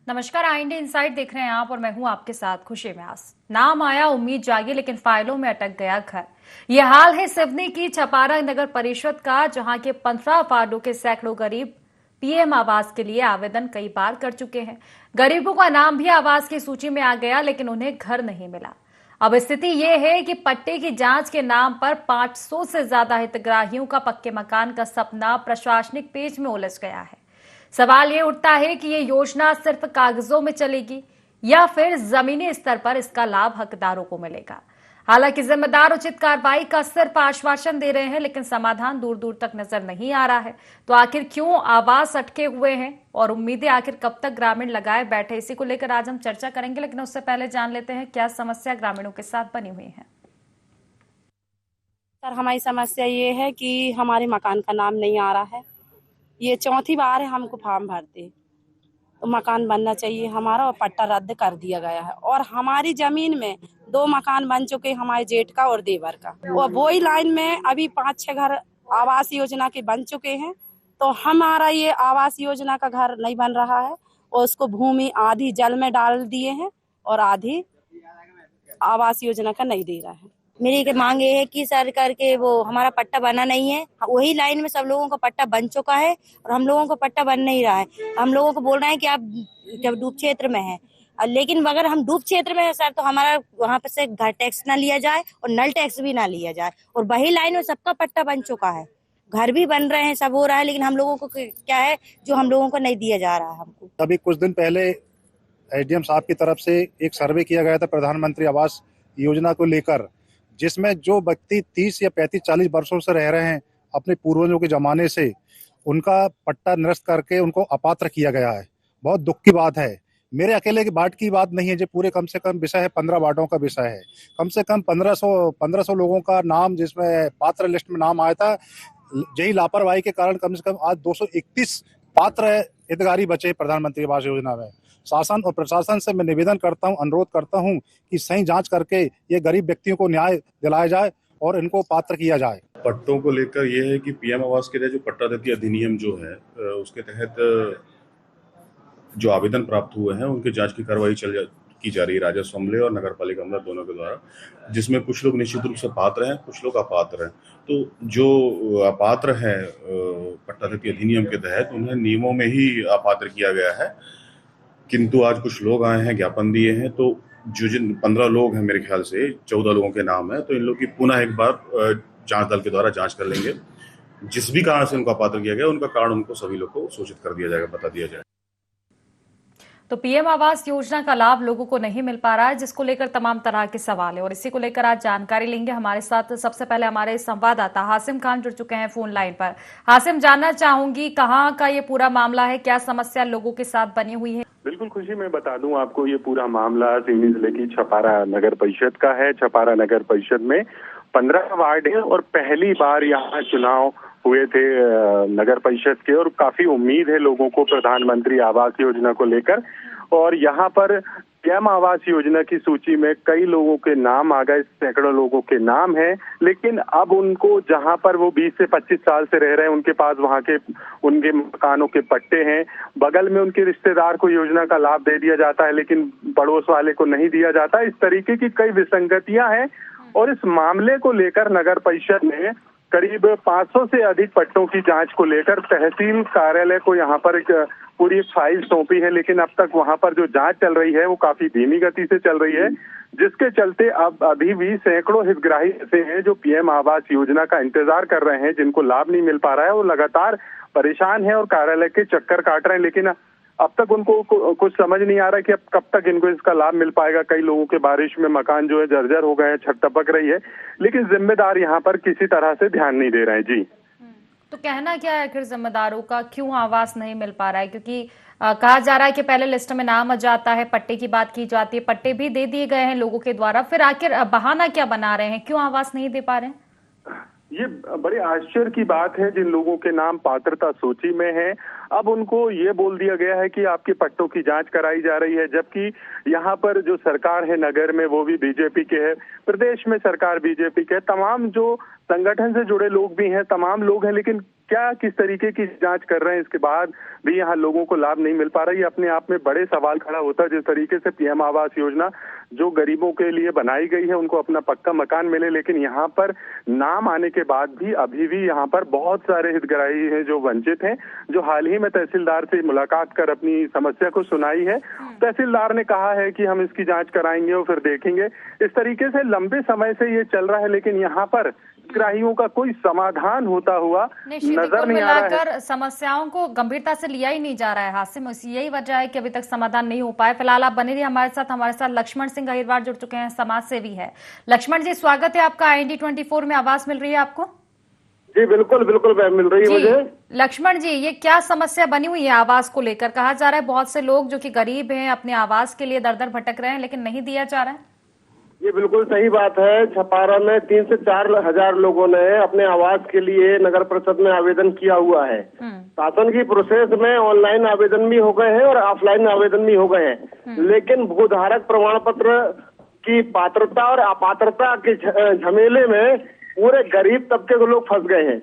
नमस्कार, आई India insight देख रहे हैं आप और मैं हूं आपके साथ खुशी व्यास। नाम आया, उम्मीद जागी, लेकिन फाइलों में अटक गया घर। ये हाल है सिवनी की छपारा नगर परिषद का, जहां के 15 वार्डों के सैकड़ों गरीब पीएम आवास के लिए आवेदन कई बार कर चुके हैं। गरीबों का नाम भी आवास की सूची में आ गया, लेकिन उन्हें घर नहीं मिला। अब स्थिति ये है कि पट्टे की जांच के नाम पर 500 से ज्यादा हितग्राहियों का पक्के मकान का सपना प्रशासनिक पेच में उलझ गया है। सवाल ये उठता है कि ये योजना सिर्फ कागजों में चलेगी या फिर जमीनी स्तर पर इसका लाभ हकदारों को मिलेगा। हालांकि जिम्मेदार उचित कार्रवाई का सिर्फ आश्वासन दे रहे हैं, लेकिन समाधान दूर दूर तक नजर नहीं आ रहा है। तो आखिर क्यों आवास अटके हुए हैं और उम्मीदें आखिर कब तक ग्रामीण लगाए बैठे, इसी को लेकर आज हम चर्चा करेंगे। लेकिन उससे पहले जान लेते हैं क्या समस्या ग्रामीणों के साथ बनी हुई है। सर, हमारी समस्या ये है कि हमारे मकान का नाम नहीं आ रहा है। ये चौथी बार है हमको फॉर्म भरते। तो मकान बनना चाहिए हमारा और पट्टा रद्द कर दिया गया है। और हमारी जमीन में 2 मकान बन चुके, हमारे जेठ का और देवर का। और वही लाइन में अभी 5-6 घर आवास योजना के बन चुके हैं। तो हमारा ये आवास योजना का घर नहीं बन रहा है और उसको भूमि आधी जल में डाल दिए हैं और आधी आवास योजना का नहीं दे रहा है। मेरी मांग ये है कि सरकार के वो हमारा पट्टा बना नहीं है। वही लाइन में सब लोगों का पट्टा बन चुका है और हम लोगों का पट्टा बन नहीं रहा है। हम लोगों को बोल रहे हैं कि आप जब डूब क्षेत्र में है, लेकिन अगर हम डूब क्षेत्र में है सर, तो हमारा वहाँ पर से घर टैक्स ना लिया जाए और नल टैक्स भी ना लिया जाए। और वही लाइन में सबका पट्टा बन चुका है, घर भी बन रहे हैं, सब हो रहा है, लेकिन हम लोगों को क्या है जो हम लोगों को नहीं दिया जा रहा है। हमको अभी कुछ दिन पहले एसडीएम साहब की तरफ से एक सर्वे किया गया था प्रधानमंत्री आवास योजना को लेकर, जिसमें जो व्यक्ति 30 या 35-40 वर्षों से रह रहे हैं अपने पूर्वजों के जमाने से, उनका पट्टा निरस्त करके उनको अपात्र किया गया है। बहुत दुख की बात है। मेरे अकेले की वार्ड की बात नहीं है, जो पूरे कम से कम विषय है 15 वार्डों का विषय है। कम से कम 1500 लोगों का नाम जिसमें पात्र लिस्ट में नाम आया था। यही लापरवाही के कारण कम से कम आज 231 पात्र हितग्राही बचे प्रधानमंत्री आवास योजना में। शासन और प्रशासन से मैं निवेदन करता हूं, अनुरोध करता हूं कि सही जांच करके ये गरीब व्यक्तियों को न्याय दिलाया जाए और इनको पात्र किया जाए। पट्टों को लेकर ये है कि पीएम आवास के लिए जो पट्टादत्ती अधिनियम जो है उसके तहत जो आवेदन प्राप्त हुए हैं उनकी जांच की कार्रवाई की जा रही है राजस्व अमले और नगर पालिका अमला दोनों के द्वारा, जिसमें कुछ लोग निश्चित रूप से पात्र हैं, कुछ लोग अपात्र हैं। तो जो अपात्र हैं पट्टादत्ती अधिनियम के तहत, उन्हें नियमों में ही अपात्र किया गया है। किंतु आज कुछ लोग आए हैं, ज्ञापन दिए हैं, तो जिन 15 लोग हैं, मेरे ख्याल से 14 लोगों के नाम है, तो इन लोग की पुनः एक बार जांच दल के द्वारा जांच कर लेंगे। जिस भी कारण से उनको अपात्र किया गया, उनका कारण उनको सभी लोग को सूचित कर दिया जाएगा, बता दिया जाएगा। तो पीएम आवास योजना का लाभ लोगों को नहीं मिल पा रहा है, जिसको लेकर तमाम तरह के सवाल है और इसी को लेकर आज जानकारी लेंगे। हमारे साथ सबसे पहले हमारे संवाददाता हासिम खान जुड़ चुके हैं फोन लाइन पर। हासिम, जानना चाहूंगी कहां का ये पूरा मामला है, क्या समस्या लोगों के साथ बनी हुई है? बिल्कुल खुशी, मैं बता दूं आपको, ये पूरा मामला सिवनी जिले की छपारा नगर परिषद का है। छपारा नगर परिषद में 15 वार्ड है और पहली बार यहाँ चुनाव हुए थे नगर परिषद के, और काफी उम्मीद है लोगों को प्रधानमंत्री आवास योजना को लेकर। और यहाँ पर पीएम आवास योजना की सूची में कई लोगों के नाम आ गए, सैकड़ों लोगों के नाम हैं, लेकिन अब उनको जहाँ पर वो 20 से 25 साल से रह रहे हैं, उनके पास वहाँ के उनके मकानों के पट्टे हैं, बगल में उनके रिश्तेदार को योजना का लाभ दे दिया जाता है लेकिन पड़ोस वाले को नहीं दिया जाता। इस तरीके की कई विसंगतियां हैं और इस मामले को लेकर नगर परिषद ने करीब 500 से अधिक पट्टों की जांच को लेकर तहसील कार्यालय को यहाँ पर एक पूरी फाइल सौंपी है, लेकिन अब तक वहाँ पर जो जांच चल रही है वो काफी धीमी गति से चल रही है, जिसके चलते अब अभी भी सैकड़ों हितग्राही ऐसे हैं जो पीएम आवास योजना का इंतजार कर रहे हैं, जिनको लाभ नहीं मिल पा रहा है। वो लगातार परेशान है और कार्यालय के चक्कर काट रहे हैं, लेकिन अब तक उनको कुछ समझ नहीं आ रहा कि अब कब तक इनको इसका लाभ मिल पाएगा। कई लोगों के बारिश में मकान जो है जर्जर हो गए हैं, छत टपक रही है, लेकिन जिम्मेदार यहाँ पर किसी तरह से ध्यान नहीं दे रहे हैं। जी, तो कहना क्या है आखिर जिम्मेदारों का, क्यों आवास नहीं मिल पा रहा है? क्योंकि कहा जा रहा है कि पहले लिस्ट में नाम आ जाता है, पट्टे की बात की जाती है, पट्टे भी दे दिए गए हैं लोगों के द्वारा, फिर आखिर बहाना क्या बना रहे हैं, क्यों आवास नहीं दे पा रहे हैं? ये बड़े आश्चर्य की बात है। जिन लोगों के नाम पात्रता सूची में हैं, अब उनको ये बोल दिया गया है कि आपके पट्टों की जांच कराई जा रही है, जबकि यहाँ पर जो सरकार है नगर में वो भी बीजेपी के है, प्रदेश में सरकार बीजेपी के है, तमाम जो संगठन से जुड़े लोग भी हैं, तमाम लोग हैं, लेकिन क्या किस तरीके की जांच कर रहे हैं, इसके बाद भी यहाँ लोगों को लाभ नहीं मिल पा रहा है। ये अपने आप में बड़े सवाल खड़ा होता है। जिस तरीके से पीएम आवास योजना जो गरीबों के लिए बनाई गई है, उनको अपना पक्का मकान मिले, लेकिन यहाँ पर नाम आने के बाद भी अभी भी यहाँ पर बहुत सारे हितग्राही हैं जो वंचित हैं, जो हाल ही में तहसीलदार से मुलाकात कर अपनी समस्या को सुनाई है। तहसीलदार ने कहा है कि हम इसकी जांच कराएंगे और फिर देखेंगे। इस तरीके से लंबे समय से ये चल रहा है, लेकिन यहाँ पर हितग्राहियों का कोई समाधान होता हुआ नजर नहीं आ रहा है। मिलाकर समस्याओं को गंभीरता से लिया ही नहीं जा रहा है हासिम, यही वजह है कि अभी तक समाधान नहीं हो पाया। फिलहाल आप बने रहिए हमारे साथ लक्ष्मण सिंह अहिरवार जुड़ चुके हैं, समाज सेवी है। लक्ष्मण जी, स्वागत है आपका। IND24 में आवास मिल रही है आपको? जी बिल्कुल बिल्कुल मिल रही है मुझे। लक्ष्मण जी, ये क्या समस्या बनी हुई है आवास को लेकर? कहा जा रहा है बहुत से लोग जो कि गरीब हैं अपने आवास के लिए दर दर भटक रहे हैं, लेकिन नहीं दिया जा रहा है। ये बिल्कुल सही बात है। छपारा में 3 से 4 हजार लोगों ने अपने आवास के लिए नगर परिषद में आवेदन किया हुआ है। शासन की प्रोसेस में ऑनलाइन आवेदन भी हो गए हैं और ऑफलाइन आवेदन भी हो गए हैं, लेकिन भूधारक प्रमाण पत्र की पात्रता और अपात्रता के झमेले में पूरे गरीब तबके के लोग फंस गए हैं।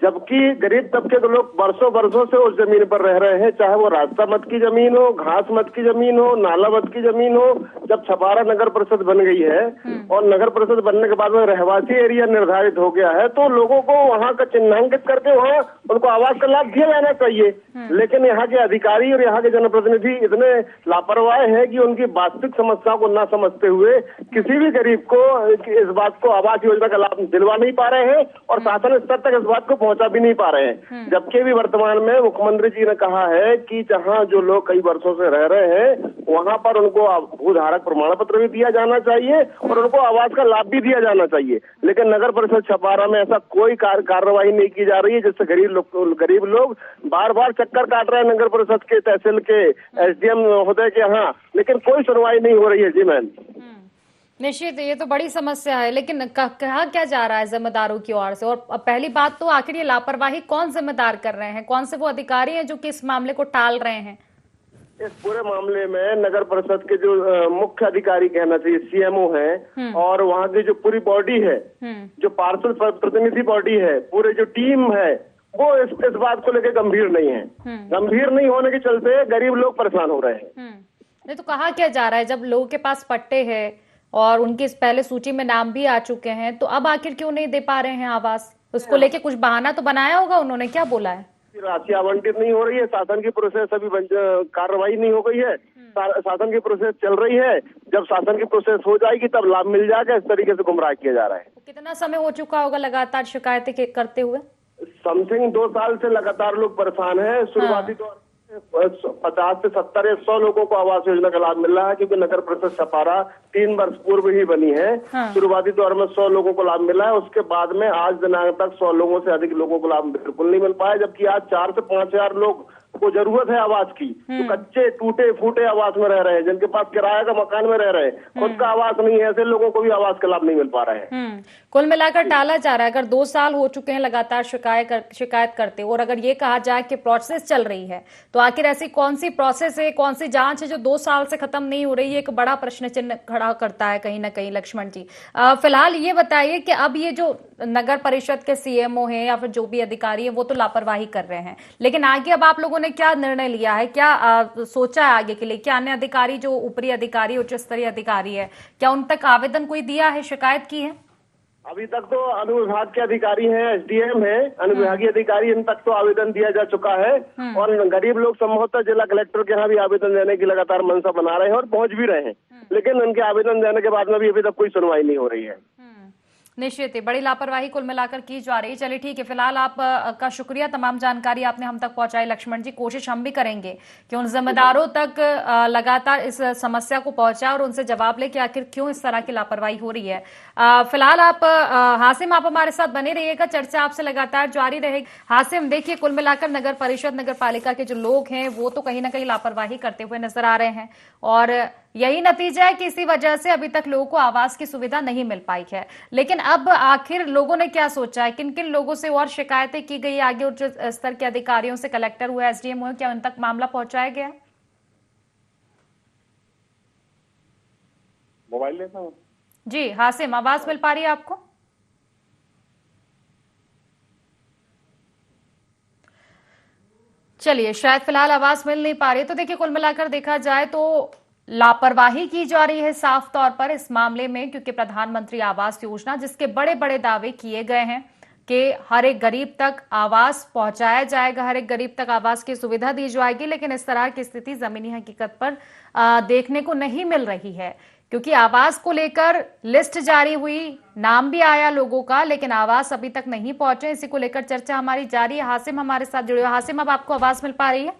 जबकि गरीब तबके के लोग बरसों बरसों से उस जमीन पर रह रहे हैं, चाहे वो रास्ता मत की जमीन हो, घास मत की जमीन हो, नाला मत की जमीन हो। जब छपारा नगर परिषद बन गई है और नगर परिषद बनने के बाद में रहवासी एरिया निर्धारित हो गया है, तो लोगों को वहाँ का चिन्हांकित करके वहाँ उनको आवास का लाभ दिया जाना चाहिए। लेकिन यहाँ के अधिकारी और यहाँ के जनप्रतिनिधि इतने लापरवाह है कि उनकी वास्तविक समस्या को न समझते हुए किसी भी गरीब को इस बात को आवास योजना का लाभ दिलवा नहीं पा रहे हैं और शासन स्तर तक इस बात को पहुंचा भी नहीं पा रहे हैं। जबकि भी वर्तमान में मुख्यमंत्री जी ने कहा है कि जहां जो लोग कई वर्षों से रह रहे हैं वहां पर उनको भूधारक प्रमाण पत्र भी दिया जाना चाहिए और उनको आवास का लाभ भी दिया जाना चाहिए। लेकिन नगर परिषद छपारा में ऐसा कोई कार्रवाई नहीं की जा रही है, जिससे गरीब लोग बार बार चक्कर काट रहे हैं नगर परिषद के, तहसील के, SDM महोदय के यहाँ, लेकिन कोई सुनवाई नहीं हो रही है। जी मैम, निश्चित ये तो बड़ी समस्या है, लेकिन कहा क्या जा रहा है जिम्मेदारों की ओर से? और पहली बात तो आखिर ये लापरवाही कौन जिम्मेदार कर रहे हैं? कौन से वो अधिकारी हैं जो कि इस मामले को टाल रहे हैं? इस पूरे मामले में नगर परिषद के जो मुख्य अधिकारी कहना चाहिए CMO है, और वहाँ की जो पूरी बॉडी है, जो पार्षद प्रतिनिधि बॉडी है, पूरे जो टीम है, वो इस बात को लेकर गंभीर नहीं है। गंभीर नहीं होने के चलते गरीब लोग परेशान हो रहे हैं। नहीं तो कहा क्या जा रहा है, जब लोगों के पास पट्टे हैं और उनकी इस पहले सूची में नाम भी आ चुके हैं, तो अब आखिर क्यों नहीं दे पा रहे हैं आवास? उसको लेके कुछ बहाना तो बनाया होगा उन्होंने, क्या बोला है? राशि आवंटित नहीं हो रही है, शासन की प्रोसेस अभी कार्रवाई नहीं हो गई है, शासन की प्रोसेस चल रही है। जब शासन की प्रोसेस हो जाएगी तब लाभ मिल जाएगा। इस तरीके से गुमराह किया जा रहा है। कितना समय हो चुका होगा लगातार शिकायतें करते हुए? समथिंग 2 साल से लगातार लोग परेशान हैं। शुरुआती तौर 50 से 70 या 100 लोगों को आवास योजना का लाभ मिल रहा है, क्योंकि नगर परिषद छपारा 3 वर्ष पूर्व ही बनी है। शुरुआती दौर में 100 लोगों को लाभ मिला है। उसके बाद में आज दिनांक तक 100 लोगों से अधिक लोगों को लाभ बिल्कुल नहीं मिल पाया, जबकि आज 4 से 5 हजार लोग को जरूरत है आवास की, जो कच्चे टूटे फूटे आवास में रह रहे हैं, जिनके पास किराए का मकान में रह रहे हैं, खुद का आवास नहीं है, ऐसे लोगों को भी आवास का लाभ नहीं मिल पा रहा है। कुल मिलाकर टाला जा रहा है। अगर 2 साल हो चुके हैं लगातार शिकायत करते, और अगर ये कहा जाए कि प्रोसेस चल रही है, तो आखिर ऐसी कौन सी प्रोसेस है, कौन सी जांच है जो 2 साल से खत्म नहीं हो रही है? एक बड़ा प्रश्न चिन्ह खड़ा करता है कहीं ना कहीं। लक्ष्मण जी, फिलहाल ये बताइए कि अब ये जो नगर परिषद के CMO हैं या फिर जो भी अधिकारी है, वो तो लापरवाही कर रहे हैं, लेकिन आगे अब आप लोगों ने क्या निर्णय लिया है? क्या सोचा है आगे के लिए? क्या अन्य अधिकारी, जो ऊपरी अधिकारी, उच्च स्तरीय अधिकारी है, क्या उन तक आवेदन कोई दिया है, शिकायत की है? अभी तक तो अनुविभाग के अधिकारी हैं, SDM है, अनुविभागीय अधिकारी, इन तक तो आवेदन दिया जा चुका है। और गरीब लोग संभवतः जिला कलेक्टर के यहाँ भी आवेदन देने की लगातार मंशा बना रहे हैं और पहुंच भी रहे हैं, लेकिन उनके आवेदन देने के बाद में भी अभी तक कोई सुनवाई नहीं हो रही है। निश्चित ही बड़ी लापरवाही कुल मिलाकर की जा रही है। चलिए ठीक है, फिलहाल आप का शुक्रिया, तमाम जानकारी आपने हम तक पहुंचाई लक्ष्मण जी। कोशिश हम भी करेंगे कि उन जिम्मेदारों तक लगातार इस समस्या को पहुंचाए और उनसे जवाब ले कि आखिर क्यों इस तरह की लापरवाही हो रही है। फिलहाल आप हासिम, आप हमारे साथ बने रहिएगा, चर्चा आपसे लगातार जारी रहेगी। हासिम, देखिए कुल मिलाकर नगर परिषद, नगर पालिका के जो लोग हैं वो तो कहीं ना कहीं लापरवाही करते हुए नजर आ रहे हैं, और यही नतीजा है कि इसी वजह से अभी तक लोगों को आवास की सुविधा नहीं मिल पाई है। लेकिन अब आखिर लोगों ने क्या सोचा है, किन किन लोगों से और शिकायतें की गई आगे उच्च स्तर के अधिकारियों से, कलेक्टर हुए, SDM हुए, क्या उन तक मामला पहुंचाया गया? मोबाइल लेता हूँ जी हासिम, आवाज मिल पा रही है आपको? चलिए, शायद फिलहाल आवाज मिल नहीं पा रही। तो देखिए, कुल मिलाकर देखा जाए तो लापरवाही की जा रही है साफ तौर पर इस मामले में, क्योंकि प्रधानमंत्री आवास योजना जिसके बड़े बड़े दावे किए गए हैं कि हर एक गरीब तक आवास पहुंचाया जाएगा, हर एक गरीब तक आवास की सुविधा दी जाएगी, लेकिन इस तरह की स्थिति जमीनी हकीकत पर देखने को नहीं मिल रही है। क्योंकि आवास को लेकर लिस्ट जारी हुई, नाम भी आया लोगों का, लेकिन आवास अभी तक नहीं पहुंचे। इसी को लेकर चर्चा हमारी जारी है। हासिम हमारे साथ जुड़े हुए। हासिम, अब आपको आवाज मिल पा रही है?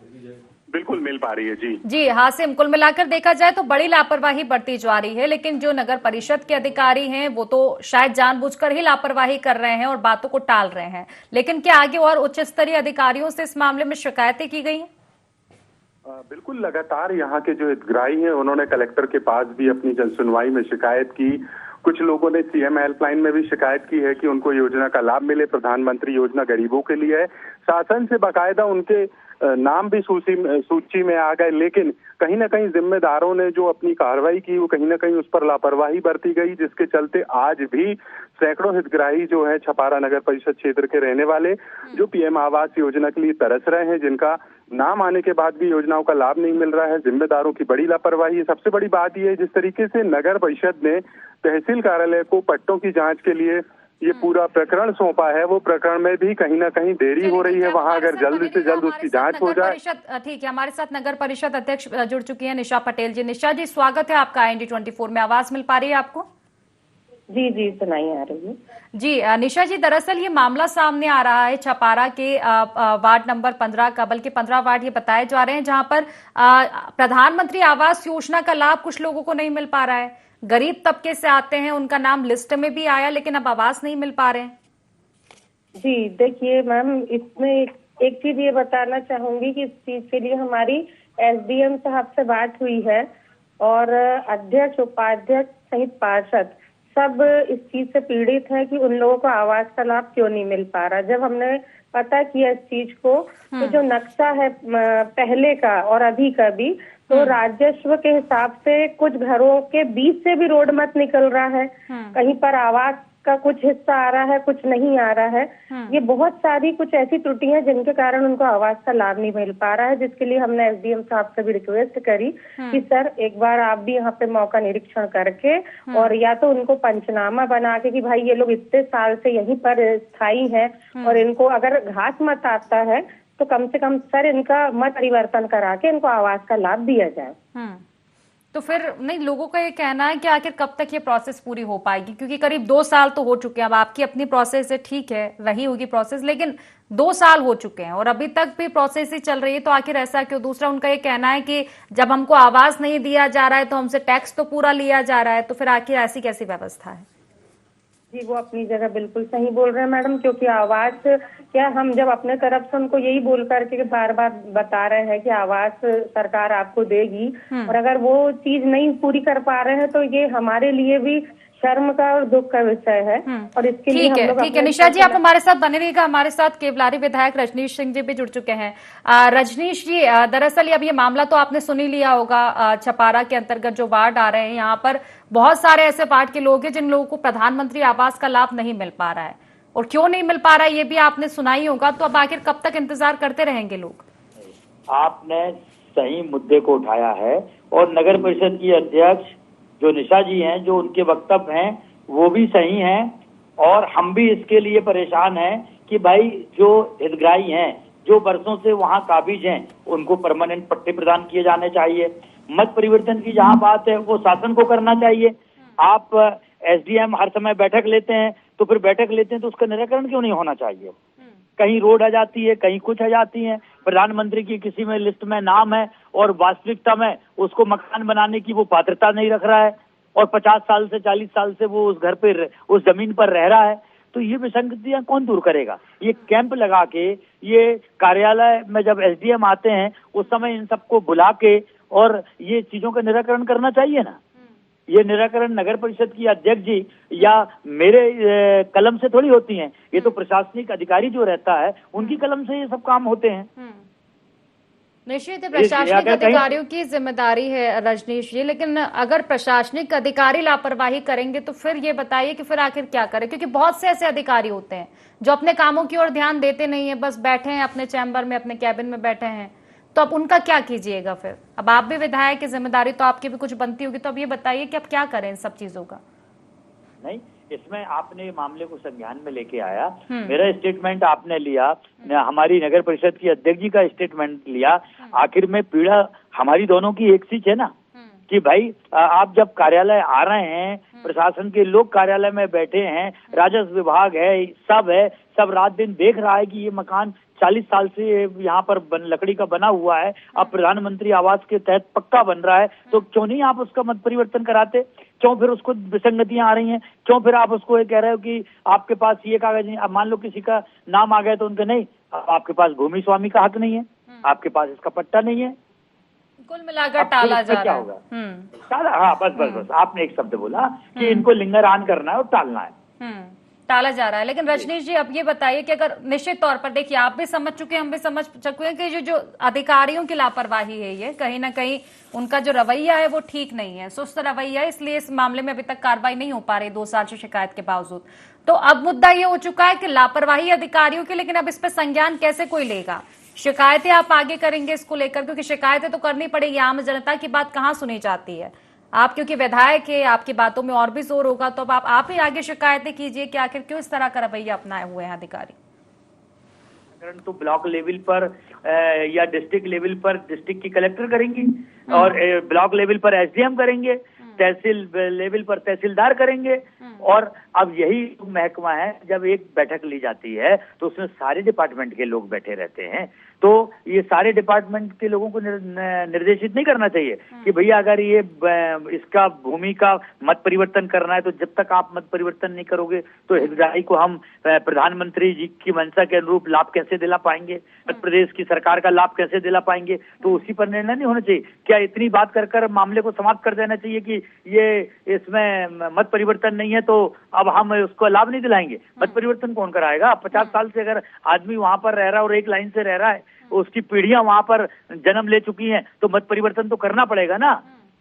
बिल्कुल मिल पा रही है जी। जी हासिम, कुल मिलाकर देखा जाए तो बड़ी लापरवाही बढ़ती जा रही है, लेकिन जो नगर परिषद के अधिकारी हैं वो तो शायद जानबूझकर ही लापरवाही कर रहे हैं और बातों को टाल रहे हैं। लेकिन क्या आगे और उच्च स्तरीय अधिकारियों से इस मामले में शिकायतें की गई हैं? बिल्कुल, लगातार यहाँ के जो हितग्राही हैं उन्होंने कलेक्टर के पास भी अपनी जनसुनवाई में शिकायत की। कुछ लोगों ने सीएम हेल्पलाइन में भी शिकायत की है कि उनको योजना का लाभ मिले। प्रधानमंत्री योजना गरीबों के लिए है। शासन से बाकायदा उनके नाम भी सूची में आ गए, लेकिन कहीं ना कहीं जिम्मेदारों ने जो अपनी कार्रवाई की वो कहीं ना कहीं उस पर लापरवाही बरती गई, जिसके चलते आज भी सैकड़ों हितग्राही जो है छपारा नगर परिषद क्षेत्र के रहने वाले, जो पीएम आवास योजना के लिए तरस रहे हैं, जिनका नाम आने के बाद भी योजनाओं का लाभ नहीं मिल रहा है। जिम्मेदारों की बड़ी लापरवाही है। सबसे बड़ी बात यह है, जिस तरीके से नगर परिषद ने तहसील कार्यालय को पट्टों की जांच के लिए ये पूरा प्रकरण सौंपा है, वो प्रकरण में भी कहीं ना कहीं देरी हो रही है। वहां अगर जल्द से जल्द उसकी जांच हो जाए। ठीक है, हमारे साथ नगर परिषद अध्यक्ष जुड़ चुकी है निशा पटेल जी। निशा जी, स्वागत है आपका IND24 में। आवाज मिल पा रही है आपको? जी जी, सुनाई आ रही है जी। निशा जी, दरअसल ये मामला सामने आ रहा है छपारा के वार्ड नंबर 15 का, बल्कि 15 वार्ड ये बताए जा रहे हैं, जहां पर प्रधानमंत्री आवास योजना का लाभ कुछ लोगों को नहीं मिल पा रहा है। गरीब तबके से आते हैं, उनका नाम लिस्ट में भी आया, लेकिन अब आवास नहीं मिल पा रहे हैं। जी देखिए मैम, इसमें एक चीज ये बताना चाहूंगी कि इस चीज के लिए हमारी SDM साहब से बात हुई है और अध्यक्ष, उपाध्यक्ष सहित पार्षद सब इस चीज से पीड़ित हैं कि उन लोगों को आवास का लाभ क्यों नहीं मिल पा रहा। जब हमने पता किया इस चीज को, तो जो नक्शा है पहले का और अभी का भी, तो राजस्व के हिसाब से कुछ घरों के बीच से भी रोड मत निकल रहा है। कहीं पर आवास का कुछ हिस्सा आ रहा है, कुछ नहीं आ रहा है। ये बहुत सारी कुछ ऐसी त्रुटियां जिनके कारण उनको आवास का लाभ नहीं मिल पा रहा है, जिसके लिए हमने SDM साहब से भी रिक्वेस्ट करी कि सर एक बार आप भी यहाँ पे मौका निरीक्षण करके और या तो उनको पंचनामा बना के कि भाई ये लोग इतने साल से यहीं पर स्थायी हैं और इनको अगर घास मत आता है तो कम से कम सर इनका मत परिवर्तन करा के इनको आवास का लाभ दिया जाए। तो फिर नहीं, लोगों का ये कहना है कि आखिर कब तक ये प्रोसेस पूरी हो पाएगी, क्योंकि करीब 2 साल तो हो चुके हैं। अब आपकी अपनी प्रोसेस है, ठीक है, रही होगी प्रोसेस, लेकिन 2 साल हो चुके हैं और अभी तक भी प्रोसेस ही चल रही है। तो आखिर ऐसा क्यों? दूसरा, उनका ये कहना है कि जब हमको आवास नहीं दिया जा रहा है तो हमसे टैक्स तो पूरा लिया जा रहा है, तो फिर आखिर ऐसी कैसी व्यवस्था है? जी वो अपनी जगह बिल्कुल सही बोल रहे हैं मैडम, क्योंकि आवास क्या हम जब अपने तरफ से उनको यही बोल करके बार बार बता रहे हैं कि आवास सरकार आपको देगी, और अगर वो चीज नहीं पूरी कर पा रहे हैं तो ये हमारे लिए भी शर्म का और दुख का विषय है। और इसके लिए हम लोग ठीक है निशा जी, आप हमारे साथ बने रहिएगा। हमारे साथ केवलारी विधायक रजनीश सिंह जी भी जुड़ चुके हैं। रजनीश जी, दरअसल अब ये मामला तो आपने सुन ही लिया होगा। छपारा के अंतर्गत जो वार्ड आ रहे हैं, यहाँ पर बहुत सारे ऐसे वार्ड के लोग हैं जिन लोगों को प्रधानमंत्री आवास का लाभ नहीं मिल पा रहा है, और क्यों नहीं मिल पा रहा है ये भी आपने सुना ही होगा। तो अब आखिर कब तक इंतजार करते रहेंगे लोग? आपने सही मुद्दे को उठाया है और नगर परिषद की अध्यक्ष जो निशा जी हैं, जो उनके वक्तव्य हैं वो भी सही हैं, और हम भी इसके लिए परेशान हैं कि भाई जो हितग्राही हैं, जो वर्षों से वहाँ काबिज हैं, उनको परमानेंट पट्टे प्रदान किए जाने चाहिए। मत परिवर्तन की जहाँ बात है वो शासन को करना चाहिए। आप SDM हर समय बैठक लेते हैं, तो फिर बैठक लेते हैं तो उसका निराकरण क्यों नहीं होना चाहिए? कहीं रोड आ जाती है, कहीं कुछ आ जाती है, प्रधानमंत्री की किसी में लिस्ट में नाम है और वास्तविकता में उसको मकान बनाने की वो पात्रता नहीं रख रहा है, और 50 साल से 40 साल से वो उस घर पे, उस जमीन पर रह रहा है। तो ये विसंगतियां कौन दूर करेगा? ये कैंप लगा के, ये कार्यालय में जब SDM आते हैं उस समय इन सबको बुला के और ये चीजों का निराकरण करना चाहिए ना। ये निराकरण नगर परिषद की अध्यक्ष जी या मेरे कलम से थोड़ी होती हैं, ये तो प्रशासनिक अधिकारी जो रहता है उनकी कलम से ये सब काम होते हैं। निश्चित है प्रशासनिक अधिकारियों की जिम्मेदारी है रजनीश जी, लेकिन अगर प्रशासनिक अधिकारी लापरवाही करेंगे तो फिर ये बताइए कि फिर आखिर क्या करें, क्योंकि बहुत से ऐसे अधिकारी होते हैं जो अपने कामों की ओर ध्यान देते नहीं है, बस बैठे हैं अपने चैम्बर में, अपने कैबिन में बैठे हैं। तो अब उनका क्या कीजिएगा फिर? अब आप भी विधायक की जिम्मेदारी तो आपकी भी कुछ बनती होगी, तो अब ये बताइए कि अब क्या करें इन सब चीजों का? नहीं, इसमें आपने मामले को संज्ञान में लेके आया, मेरा स्टेटमेंट आपने लिया, हमारी नगर परिषद की अध्यक्ष जी का स्टेटमेंट लिया। आखिर में पीड़ा हमारी दोनों की एक सी है ना, कि भाई आप जब कार्यालय आ रहे हैं, प्रशासन के लोग कार्यालय में बैठे हैं, राजस्व विभाग है, सब रात दिन देख रहा है कि ये मकान 40 साल से यहाँ पर लकड़ी का बना हुआ है, अब प्रधानमंत्री आवास के तहत पक्का बन रहा है, तो क्यों नहीं आप उसका मत परिवर्तन कराते? क्यों फिर उसको विसंगतियां आ रही हैं? क्यों फिर आप उसको ये कह रहे हो कि आपके पास ये कागज नहीं? अब मान लो किसी का नाम आ गया तो उनके नहीं, आपके पास भूमि स्वामी का हक नहीं है, आपके पास इसका पट्टा नहीं है, कुल मिलाकर टाला जा रहा है। टाला, हाँ बस आपने एक शब्द बोला कि इनको लिंगरान करना है और टालना है, टाला जा रहा है। लेकिन रजनीश जी अब ये बताइए कि अगर निश्चित तौर पर देखिए आप भी समझ चुके हैं, हम भी समझ चुके हैं कि जो अधिकारियों की लापरवाही है, ये कहीं ना कहीं उनका जो रवैया है वो ठीक नहीं है, सुस्त रवैया है, इसलिए इस मामले में अभी तक कार्रवाई नहीं हो पा रही 2 साल से शिकायत के बावजूद। तो अब मुद्दा ये हो चुका है कि लापरवाही अधिकारियों की, लेकिन अब इस पर संज्ञान कैसे कोई लेगा? शिकायतें आप आगे करेंगे इसको लेकर, क्योंकि शिकायतें तो करनी पड़ेगी, आम जनता की बात कहाँ सुनी जाती है? आप क्योंकि विधायक है, आपकी बातों में और भी जोर होगा, तो अब आप ही आगे शिकायतें कीजिए कि आखिर क्यों इस तरह का रवैया अपनाए हुए हैं अधिकारी। तो ब्लॉक लेवल पर या डिस्ट्रिक्ट लेवल पर डिस्ट्रिक्ट की कलेक्टर करेंगी, और ब्लॉक लेवल पर एसडीएम करेंगे, तहसील लेवल पर तहसीलदार करेंगे। और अब यही महकमा है, जब एक बैठक ली जाती है तो उसमें सारे डिपार्टमेंट के लोग बैठे रहते हैं, तो ये सारे डिपार्टमेंट के लोगों को निर्देशित नहीं करना चाहिए कि भैया अगर ये इसका भूमि का मत परिवर्तन करना है तो जब तक आप मत परिवर्तन नहीं करोगे तो हितग्राही को हम प्रधानमंत्री जी की मंशा के अनुरूप लाभ कैसे दिला पाएंगे, मध्य प्रदेश की सरकार का लाभ कैसे दिला पाएंगे? तो उसी पर निर्णय नहीं होना चाहिए क्या? इतनी बात कर मामले को समाप्त कर देना चाहिए कि ये इसमें मत परिवर्तन नहीं है तो अब हम उसको लाभ नहीं दिलाएंगे? मत परिवर्तन कौन कराएगा? 50 साल से अगर आदमी वहां पर रह रहा है और एक लाइन से रह रहा है, उसकी पीढ़ियां वहां पर जन्म ले चुकी हैं, तो मत परिवर्तन तो करना पड़ेगा ना।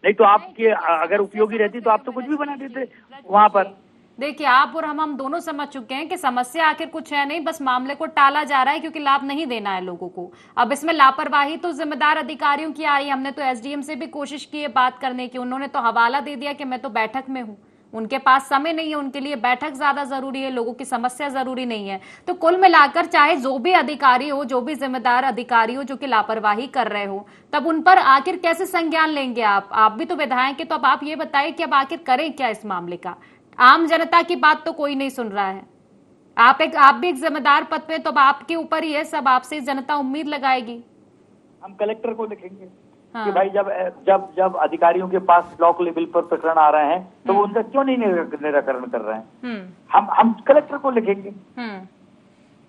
नहीं तो आपके अगर उपयोगी रहती तो आप तो कुछ भी बना देते वहां पर। देखिए आप और हम दोनों समझ चुके हैं कि समस्या आखिर कुछ है नहीं, बस मामले को टाला जा रहा है क्योंकि लाभ नहीं देना है लोगों को। अब इसमें लापरवाही तो जिम्मेदार अधिकारियों की आ रही है। हमने तो एसडीएम से भी कोशिश की है बात करने की, उन्होंने तो हवाला दे दिया कि मैं तो बैठक में हूँ, उनके पास समय नहीं है, उनके लिए बैठक ज्यादा जरूरी है, लोगों की समस्या जरूरी नहीं है। तो कुल मिलाकर चाहे जो भी अधिकारी हो, जो भी जिम्मेदार अधिकारी हो जो कि लापरवाही कर रहे हो, तब उन पर आखिर कैसे संज्ञान लेंगे आप भी तो विधायक है, तो अब आप ये बताइए कि अब आखिर करें क्या इस मामले का? आम जनता की बात तो कोई नहीं सुन रहा है। आप भी एक जिम्मेदार पद पे, तो अब आपके ऊपर ही है सब, आपसे जनता उम्मीद लगाएगी। हम कलेक्टर को लिखेंगे कि भाई जब अधिकारियों के पास ब्लॉक लेवल पर प्रकरण आ रहे हैं तो वो उनका क्यों नहीं निराकरण कर रहे हैं? हम कलेक्टर को लिखेंगे।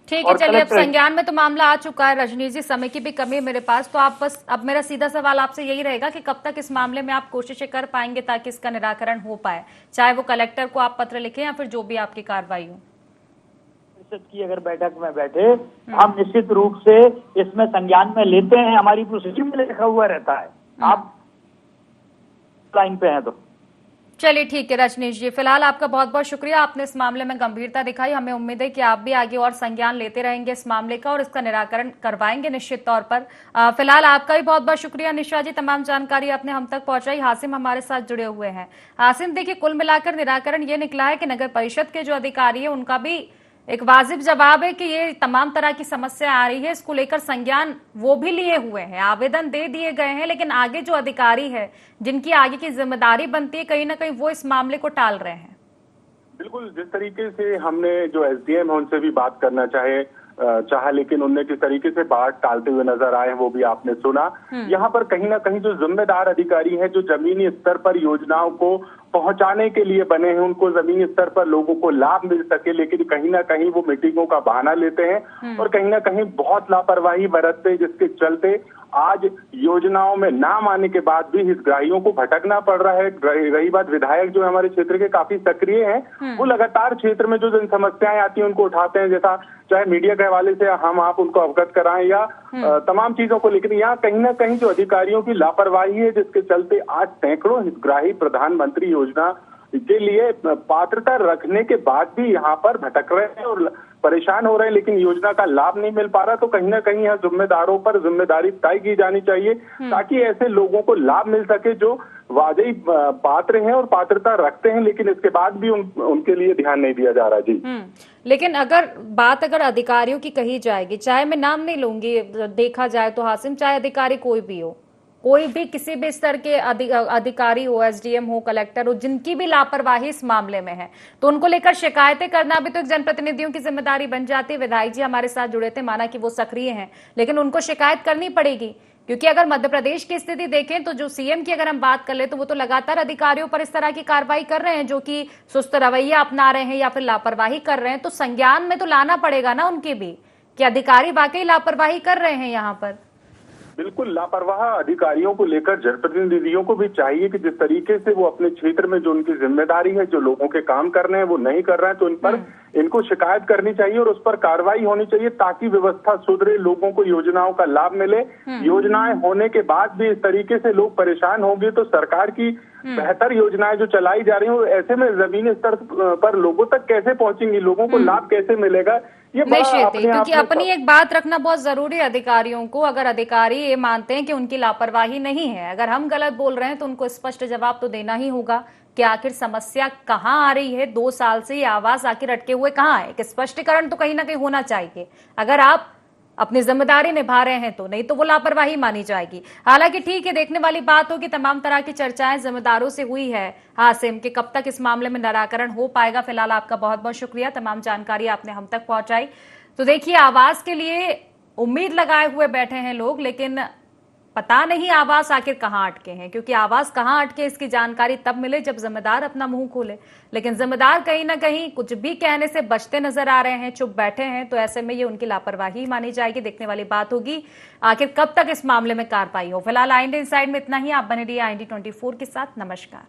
ठीक है, चलिए अब संज्ञान में तो मामला आ चुका है। रजनीश जी, समय की भी कमी है मेरे पास, तो आप बस अब मेरा सीधा सवाल आपसे यही रहेगा कि कब तक इस मामले में आप कोशिशें कर पाएंगे ताकि इसका निराकरण हो पाए, चाहे वो कलेक्टर को आप पत्र लिखें या फिर जो भी आपकी कार्रवाई हो? परिषद की अगर बैठक में बैठे हम निश्चित रूप से इसमें संज्ञान में लेते हैं, हमारी प्रोसीजर में लिखा हुआ रहता है। आप लाइन पे हैं तो चलिए ठीक है रजनीश जी, फिलहाल आपका बहुत बहुत शुक्रिया, आपने इस मामले में गंभीरता दिखाई। हमें उम्मीद है कि आप भी आगे और संज्ञान लेते रहेंगे इस मामले का और इसका निराकरण करवाएंगे निश्चित तौर पर। फिलहाल आपका भी बहुत बहुत शुक्रिया निशा जी, तमाम जानकारी आपने हम तक पहुंचाई। हासिम हमारे साथ जुड़े हुए हैं। हासिम, देखिए कुल मिलाकर निराकरण ये निकला है कि नगर परिषद के जो अधिकारी है उनका भी एक वाजिब जवाब है कि ये तमाम तरह की समस्या आ रही है, इसको लेकर संज्ञान वो भी लिए हुए हैं, आवेदन दे दिए गए हैं, लेकिन आगे जो अधिकारी है जिनकी आगे की जिम्मेदारी बनती है, कहीं ना कहीं वो इस मामले को टाल रहे हैं। बिल्कुल, जिस तरीके से हमने जो एसडीएम है उनसे भी बात करना चाहा, लेकिन उनने किस तरीके से बात टालते हुए नजर आए वो भी आपने सुना। यहाँ पर कहीं ना कहीं जो जिम्मेदार अधिकारी है, जो जमीनी स्तर पर योजनाओं को पहुंचाने के लिए बने हैं, उनको जमीनी स्तर पर लोगों को लाभ मिल सके, लेकिन कहीं ना कहीं वो मीटिंगों का बहाना लेते हैं और कहीं ना कहीं बहुत लापरवाही बरतते हैं, जिसके चलते आज योजनाओं में नाम आने के बाद भी हितग्राहियों को भटकना पड़ रहा है। रही बात विधायक जो हमारे क्षेत्र के काफी सक्रिय हैं, वो लगातार क्षेत्र में जो जन समस्याएं आती हैं उनको उठाते हैं, जैसा चाहे मीडिया के हवाले से हम आप उनको अवगत कराएं या तमाम चीजों को, लेकिन यहाँ कहीं ना कहीं जो अधिकारियों की लापरवाही है, जिसके चलते आज सैकड़ों हितग्राही प्रधानमंत्री योजना के लिए पात्रता रखने के बाद भी यहाँ पर भटक रहे हैं और परेशान हो रहे हैं, लेकिन योजना का लाभ नहीं मिल पा रहा। तो कहीं ना कहीं यहाँ जिम्मेदारों पर जिम्मेदारी तय की जानी चाहिए ताकि ऐसे लोगों को लाभ मिल सके जो वाकई पात्र हैं और पात्रता रखते हैं, लेकिन इसके बाद भी उनके लिए ध्यान नहीं दिया जा रहा। जी लेकिन अगर अधिकारियों की कही जाएगी, चाहे मैं नाम नहीं लूंगी, देखा जाए तो हासिम, चाहे अधिकारी कोई भी हो, कोई भी किसी भी स्तर के अधिकारी हो, एसडीएम हो, कलेक्टर हो, जिनकी भी लापरवाही इस मामले में है, तो उनको लेकर शिकायतें करना भी तो एक जनप्रतिनिधियों की जिम्मेदारी बन जाती है। विधायक जी हमारे साथ जुड़े थे, माना कि वो सक्रिय हैं, लेकिन उनको शिकायत करनी पड़ेगी, क्योंकि अगर मध्य प्रदेश की स्थिति देखें तो जो सीएम की अगर हम बात कर ले तो वो तो लगातार अधिकारियों पर इस तरह की कार्रवाई कर रहे हैं जो कि सुस्त रवैया अपना रहे हैं या फिर लापरवाही कर रहे हैं। तो संज्ञान में तो लाना पड़ेगा ना उनके भी कि अधिकारी वाकई लापरवाही कर रहे हैं यहाँ पर। बिल्कुल, लापरवाह अधिकारियों को लेकर जनप्रतिनिधियों को भी चाहिए कि जिस तरीके से वो अपने क्षेत्र में जो उनकी जिम्मेदारी है, जो लोगों के काम कर रहे हैं वो नहीं कर रहे हैं, तो इन पर इनको शिकायत करनी चाहिए और उस पर कार्रवाई होनी चाहिए ताकि व्यवस्था सुधरे, लोगों को योजनाओं का लाभ मिले। योजनाएं होने के बाद भी इस तरीके से लोग परेशान होंगे तो सरकार की बेहतर योजनाएं जो चलाई जा रही हैं ऐसे में जमीनी स्तर पर लोगों तक कैसे पहुंचेंगी, लोगों को लाभ कैसे मिलेगा, ये निश्चित ही, क्योंकि अपनी एक बात रखना बहुत जरूरी है अधिकारियों को। अगर अधिकारी ये मानते हैं कि उनकी लापरवाही नहीं है, अगर हम गलत बोल रहे हैं तो उनको स्पष्ट जवाब तो देना ही होगा कि आखिर समस्या कहाँ आ रही है। 2 साल से ये आवाज आखिर अटके हुए कहाँ है, एक स्पष्टीकरण तो कहीं ना कहीं होना चाहिए। अगर आप अपनी जिम्मेदारी निभा रहे हैं तो, नहीं तो वो लापरवाही मानी जाएगी। हालांकि ठीक है, देखने वाली बात होगी, तमाम तरह की चर्चाएं जिम्मेदारों से हुई है हासिम कि कब तक इस मामले में निराकरण हो पाएगा। फिलहाल आपका बहुत बहुत शुक्रिया, तमाम जानकारी आपने हम तक पहुंचाई। तो देखिए, आवाज के लिए उम्मीद लगाए हुए बैठे हैं लोग, लेकिन पता नहीं आवास आखिर कहां अटके हैं, क्योंकि आवास कहां अटके इसकी जानकारी तब मिले जब जिम्मेदार अपना मुंह खोले। लेकिन जिम्मेदार कहीं ना कहीं कुछ भी कहने से बचते नजर आ रहे हैं, चुप बैठे हैं, तो ऐसे में ये उनकी लापरवाही मानी जाएगी। देखने वाली बात होगी आखिर कब तक इस मामले में कार्रवाई हो। फिलहाल IND इनसाइड में इतना ही। आप बने रहिए IND 24 के साथ। नमस्कार।